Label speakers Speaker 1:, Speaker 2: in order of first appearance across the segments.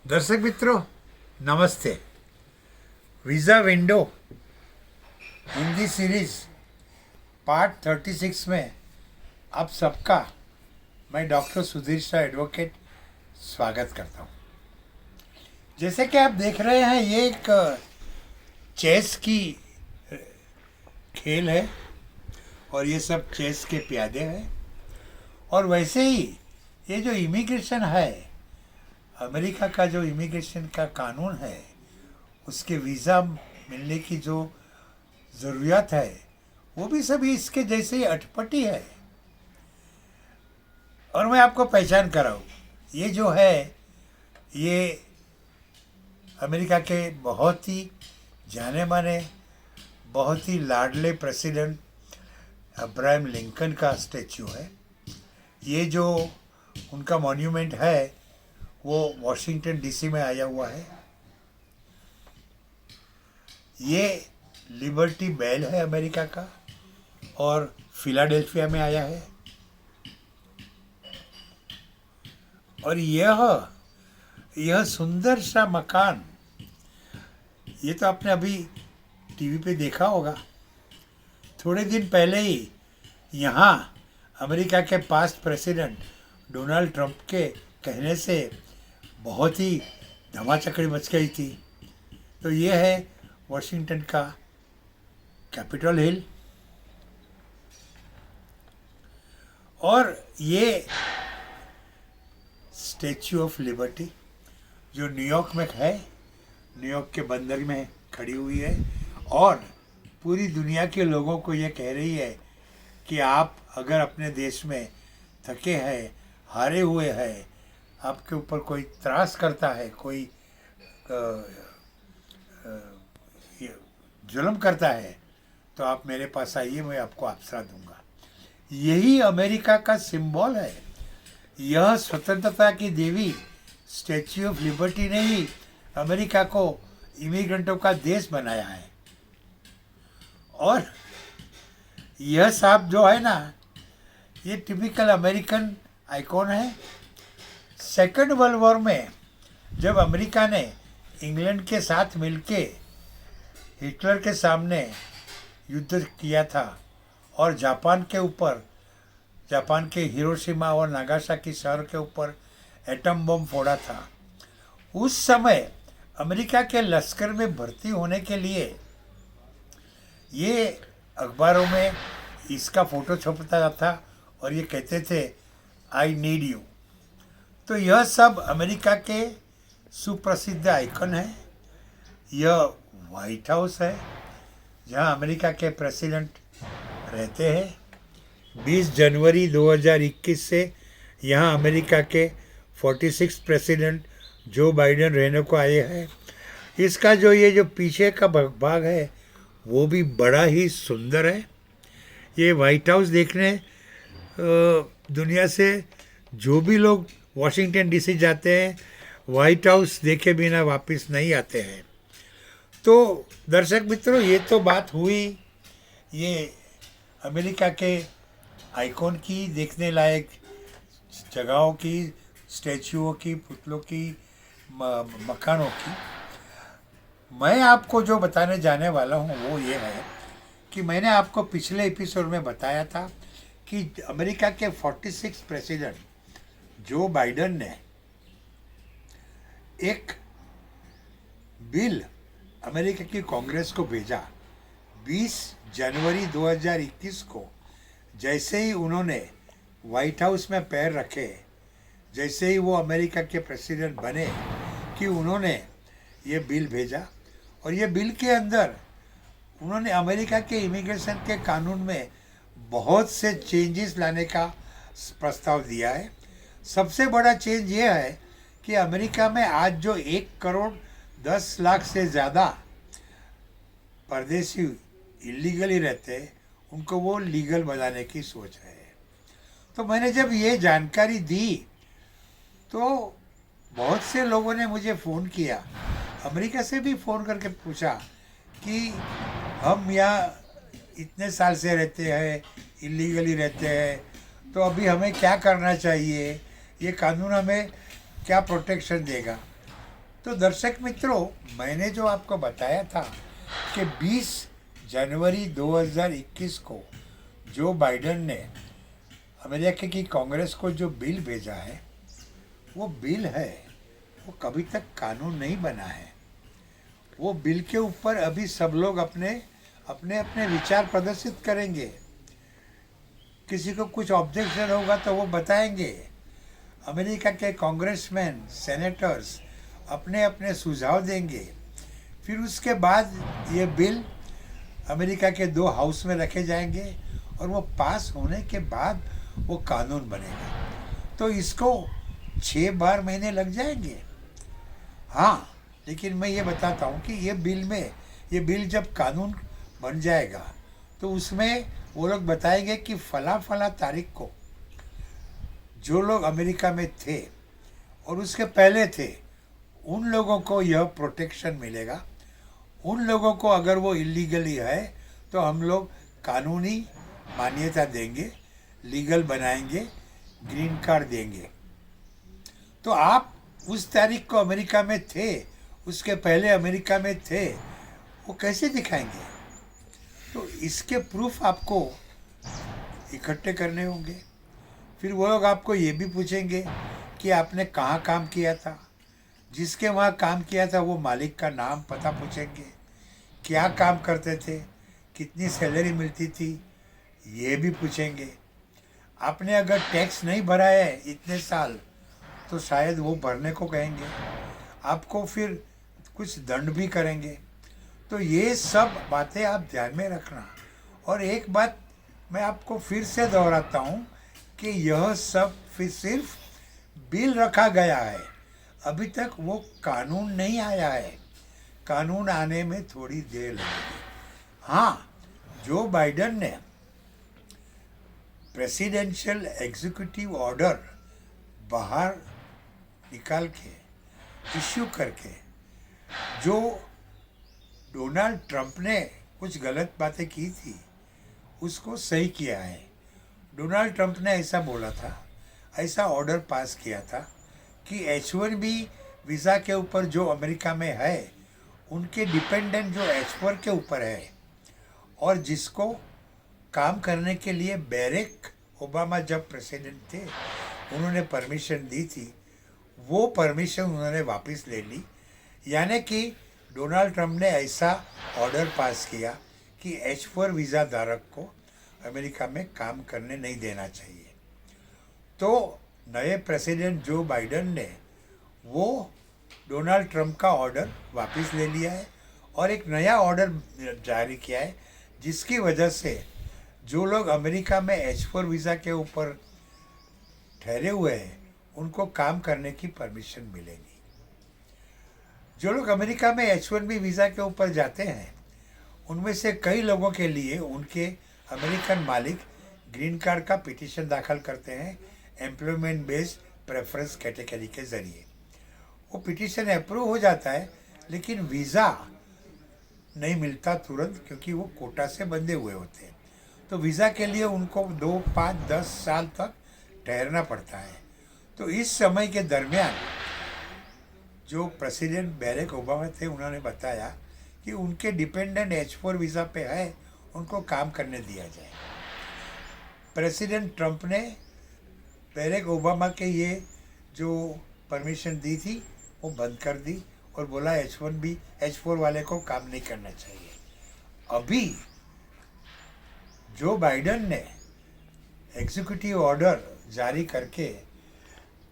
Speaker 1: दर्शक मित्रों, नमस्ते। Visa window Hindi series part 36 में आप सबका मैं डॉक्टर सुधीर शाह एडवोकेट स्वागत करता हूँ। जैसे कि आप देख रहे हैं, ये एक चेस की खेल है और ये सब चेस के प्यादे हैं। और वैसे ही ये जो इमिग्रेशन है, अमेरिका का जो इमिग्रेशन का कानून है, उसके वीज़ा मिलने की जो ज़रूरियात है, वो भी सभी इसके जैसे ही अटपटी है। और मैं आपको पहचान कराऊँ, ये जो है ये अमेरिका के बहुत ही जाने माने, बहुत ही लाडले प्रेसिडेंट अब्राहम लिंकन का स्टैचू है। ये जो उनका मॉन्यूमेंट है वो वॉशिंगटन डीसी में आया हुआ है। ये लिबर्टी बेल है अमेरिका का और फिलाडेल्फिया में आया है। और यह सुंदर सा मकान, ये तो आपने अभी टीवी पे देखा होगा। थोड़े दिन पहले ही यहाँ अमेरिका के पास्ट प्रेसिडेंट डोनाल्ड ट्रंप के कहने से बहुत ही धमाचकड़ी मच गई थी। तो ये है वॉशिंगटन का कैपिटल हिल। और ये स्टैचू ऑफ लिबर्टी जो न्यूयॉर्क में है, न्यूयॉर्क के बंदर में खड़ी हुई है और पूरी दुनिया के लोगों को ये कह रही है कि आप अगर अपने देश में थके हैं, हारे हुए हैं, आपके ऊपर कोई त्रास करता है, कोई जुल्म करता है, तो आप मेरे पास आइए, मैं आपको आसरा दूंगा। यही अमेरिका का सिंबल है। यह स्वतंत्रता की देवी स्टैच्यू ऑफ लिबर्टी ने ही अमेरिका को इमिग्रेंटों का देश बनाया है। और यह साहब जो है ना, ये टिपिकल अमेरिकन आइकॉन है। सेकेंड वर्ल्ड वॉर में जब अमेरिका ने इंग्लैंड के साथ मिलके हिटलर के सामने युद्ध किया था और जापान के हिरोशिमा और नागासाकी शहर के ऊपर एटम बम फोड़ा था, उस समय अमेरिका के लश्कर में भर्ती होने के लिए ये अखबारों में इसका फ़ोटो छपता था और ये कहते थे, आई नीड यू। तो यह सब अमेरिका के सुप्रसिद्ध आइकन है। यह वाइट हाउस है जहां अमेरिका के प्रेसिडेंट रहते हैं। 20 जनवरी 2021 से यहां अमेरिका के 46 प्रेसिडेंट जो बाइडेन रहने को आए हैं। इसका जो पीछे का भाग है वो भी बड़ा ही सुंदर है। ये वाइट हाउस देखने दुनिया से जो भी लोग वॉशिंगटन डीसी जाते हैं, वाइट हाउस देखे बिना वापस नहीं आते हैं। तो दर्शक मित्रों, ये तो बात हुई ये अमेरिका के आइकॉन की, देखने लायक जगहों की, स्टैचुओं की, पुतलों की, मकानों की। मैं आपको जो बताने जाने वाला हूँ वो ये है कि मैंने आपको पिछले एपिसोड में बताया था कि अमेरिका के 46 प्रेसिडेंट जो बाइडेन ने एक बिल अमेरिका की कांग्रेस को भेजा 20 जनवरी 2021 को। जैसे ही उन्होंने वाइट हाउस में पैर रखे, जैसे ही वो अमेरिका के प्रेसिडेंट बने, कि उन्होंने ये बिल भेजा। और ये बिल के अंदर उन्होंने अमेरिका के इमिग्रेशन के कानून में बहुत से चेंजेस लाने का प्रस्ताव दिया है। सबसे बड़ा चेंज ये है कि अमेरिका में आज जो 1,10,00,000 से ज़्यादा परदेशी इलीगली रहते हैं, उनको वो लीगल बनाने की सोच रहे हैं। तो मैंने जब ये जानकारी दी तो बहुत से लोगों ने मुझे फ़ोन किया, अमेरिका से भी फ़ोन करके पूछा कि हम यहाँ इतने साल से रहते हैं, इलीगली रहते हैं, तो अभी हमें क्या करना चाहिए, ये कानून हमें क्या प्रोटेक्शन देगा। तो दर्शक मित्रों, मैंने जो आपको बताया था कि 20 जनवरी 2021 को जो बाइडेन ने अमेरिका की कांग्रेस को जो बिल भेजा है, वो बिल है, वो कभी तक कानून नहीं बना है। वो बिल के ऊपर अभी सब लोग अपने अपने अपने विचार प्रदर्शित करेंगे। किसी को कुछ ऑब्जेक्शन होगा तो वो बताएंगे। अमेरिका के कांग्रेसमैन, सेनेटर्स अपने अपने सुझाव देंगे। फिर उसके बाद ये बिल अमेरिका के 2 हाउस में रखे जाएंगे और वो पास होने के बाद वो कानून बनेगा। तो इसको 6-12 महीने लग जाएंगे। हाँ, लेकिन मैं ये बताता हूँ कि ये बिल जब कानून बन जाएगा तो उसमें वो लोग बताएंगे कि फला फला तारीख को जो लोग अमेरिका में थे और उसके पहले थे, उन लोगों को यह प्रोटेक्शन मिलेगा। उन लोगों को अगर वो इलीगली है तो हम लोग कानूनी मान्यता देंगे, लीगल बनाएंगे, ग्रीन कार्ड देंगे। तो आप उस तारीख को अमेरिका में थे, उसके पहले अमेरिका में थे, वो कैसे दिखाएंगे? तो इसके प्रूफ आपको इकट्ठे करने होंगे। फिर वो लोग आपको ये भी पूछेंगे कि आपने कहाँ काम किया था। जिसके वहाँ काम किया था वो मालिक का नाम पता पूछेंगे, क्या काम करते थे, कितनी सैलरी मिलती थी, ये भी पूछेंगे। आपने अगर टैक्स नहीं भरा है इतने साल तो शायद वो भरने को कहेंगे। आपको फिर कुछ दंड भी करेंगे। तो ये सब बातें आप ध्यान में रखना। और एक बात मैं आपको फिर से दोहराता हूँ कि यह सब फिर सिर्फ बिल रखा गया है, अभी तक वो कानून नहीं आया है। कानून आने में थोड़ी देर लगेगी। हाँ, जो बाइडेन ने प्रेसिडेंशियल एग्जीक्यूटिव ऑर्डर बाहर निकाल के इश्यू करके जो डोनाल्ड ट्रंप ने कुछ गलत बातें की थी उसको सही किया है। डोनाल्ड ट्रंप ने ऐसा बोला था, ऐसा ऑर्डर पास किया था कि H1B वीज़ा के ऊपर जो अमेरिका में है उनके डिपेंडेंट जो H4 के ऊपर है और जिसको काम करने के लिए बैरेक ओबामा जब प्रेसिडेंट थे उन्होंने परमिशन दी थी, वो परमिशन उन्होंने वापस ले ली। यानी कि डोनाल्ड ट्रंप ने ऐसा ऑर्डर पास किया कि H4 वीज़ा धारक को अमेरिका में काम करने नहीं देना चाहिए। तो नए प्रेसिडेंट जो बाइडेन ने वो डोनाल्ड ट्रंप का ऑर्डर वापस ले लिया है और एक नया ऑर्डर जारी किया है, जिसकी वजह से जो लोग अमेरिका में H4 वीज़ा के ऊपर ठहरे हुए हैं उनको काम करने की परमिशन मिलेगी। जो लोग अमेरिका में H1B वीज़ा के ऊपर जाते हैं उनमें से कई लोगों के लिए उनके अमेरिकन मालिक ग्रीन कार्ड का पिटीशन दाखिल करते हैं एम्प्लॉयमेंट बेस्ड प्रेफरेंस कैटेगरी के ज़रिए। वो पिटीशन अप्रूव हो जाता है लेकिन वीज़ा नहीं मिलता तुरंत, क्योंकि वो कोटा से बंधे हुए होते हैं। तो वीज़ा के लिए उनको 2, 5, 10 साल तक ठहरना पड़ता है। तो इस समय के दरमियान जो प्रेसिडेंट बैरेक ओबामा थे उन्होंने बताया कि उनके डिपेंडेंट H4 वीज़ा पे है, उनको काम करने दिया जाए। प्रेसिडेंट ट्रंप ने बैरेक ओबामा के ये जो परमिशन दी थी वो बंद कर दी और बोला H1B H4 वाले को काम नहीं करना चाहिए। अभी जो बाइडेन ने एग्जीक्यूटिव ऑर्डर जारी करके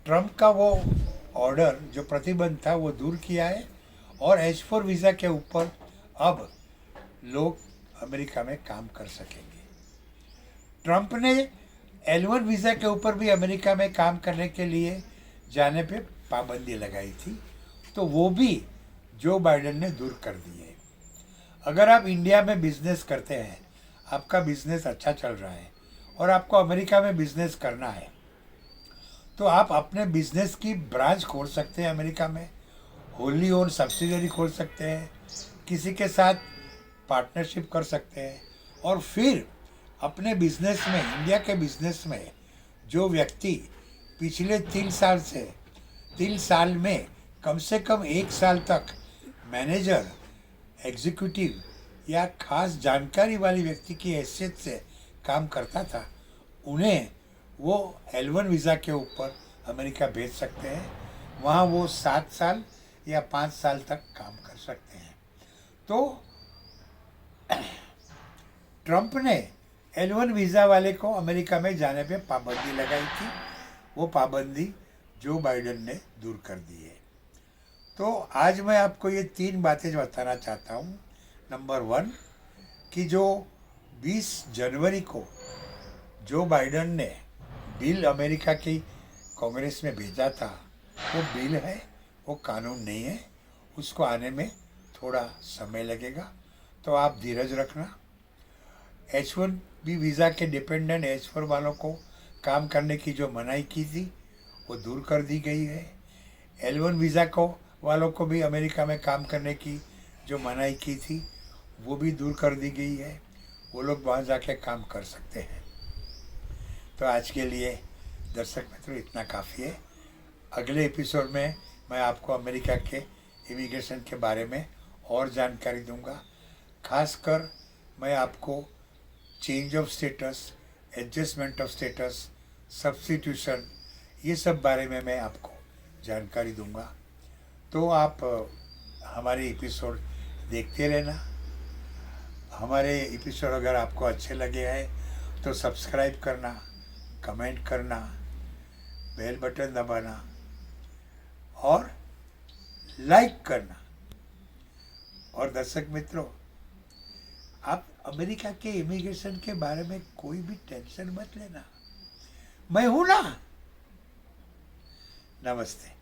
Speaker 1: ट्रंप का वो ऑर्डर जो प्रतिबंध था वो दूर किया है और H4 वीज़ा के ऊपर अब लोग अमेरिका में काम कर सकेंगे। ट्रंप ने L1 वीज़ा के ऊपर भी अमेरिका में काम करने के लिए जाने पे पाबंदी लगाई थी, तो वो भी जो बाइडेन ने दूर कर दी है। अगर आप इंडिया में बिजनेस करते हैं, आपका बिजनेस अच्छा चल रहा है और आपको अमेरिका में बिजनेस करना है, तो आप अपने बिजनेस की ब्रांच खोल सकते हैं अमेरिका में, होली ओन सब्सिडरी खोल सकते हैं, किसी के साथ पार्टनरशिप कर सकते हैं और फिर अपने बिजनेस में, इंडिया के बिजनेस में जो व्यक्ति पिछले 3 साल में कम से कम 1 साल तक मैनेजर, एग्जीक्यूटिव या खास जानकारी वाली व्यक्ति की हैसियत से काम करता था, उन्हें वो L1 वीज़ा के ऊपर अमेरिका भेज सकते हैं। वहाँ वो 7 साल या 5 साल तक काम कर सकते हैं। तो ट्रंप ने L1 वीज़ा वाले को अमेरिका में जाने पे पाबंदी लगाई थी। वो पाबंदी जो बाइडेन ने दूर कर दी है। तो आज मैं आपको ये 3 बातें बताना चाहता हूँ। नंबर 1 कि जो 20 जनवरी को जो बाइडेन ने बिल अमेरिका की कांग्रेस में भेजा था, वो बिल है, वो कानून नहीं है। उसको आने में थोड़ा समय लगेगा, तो आप धीरज रखना। H1B वीज़ा के डिपेंडेंट H4 वालों को काम करने की जो मनाही की थी, वो दूर कर दी गई है। L1 वीज़ा को वालों को भी अमेरिका में काम करने की जो मनाही की थी, वो भी दूर कर दी गई है। वो लोग वहाँ जाके काम कर सकते हैं। तो आज के लिए दर्शक मित्रों इतना काफ़ी है। अगले एपिसोड में मैं आपको अमेरिका के इमिग्रेशन के बारे में और जानकारी दूंगा। खासकर मैं आपको change of status, adjustment of status, substitution, ये सब बारे में मैं आपको जानकारी दूंगा। तो आप हमारे एपिसोड देखते रहना। हमारे एपिसोड अगर आपको अच्छे लगे हैं तो सब्सक्राइब करना, कमेंट करना, बेल बटन दबाना और लाइक करना। और दर्शक मित्रों, आप अमेरिका के इमिग्रेशन के बारे में कोई भी टेंशन मत लेना, मैं हूं ना। नमस्ते।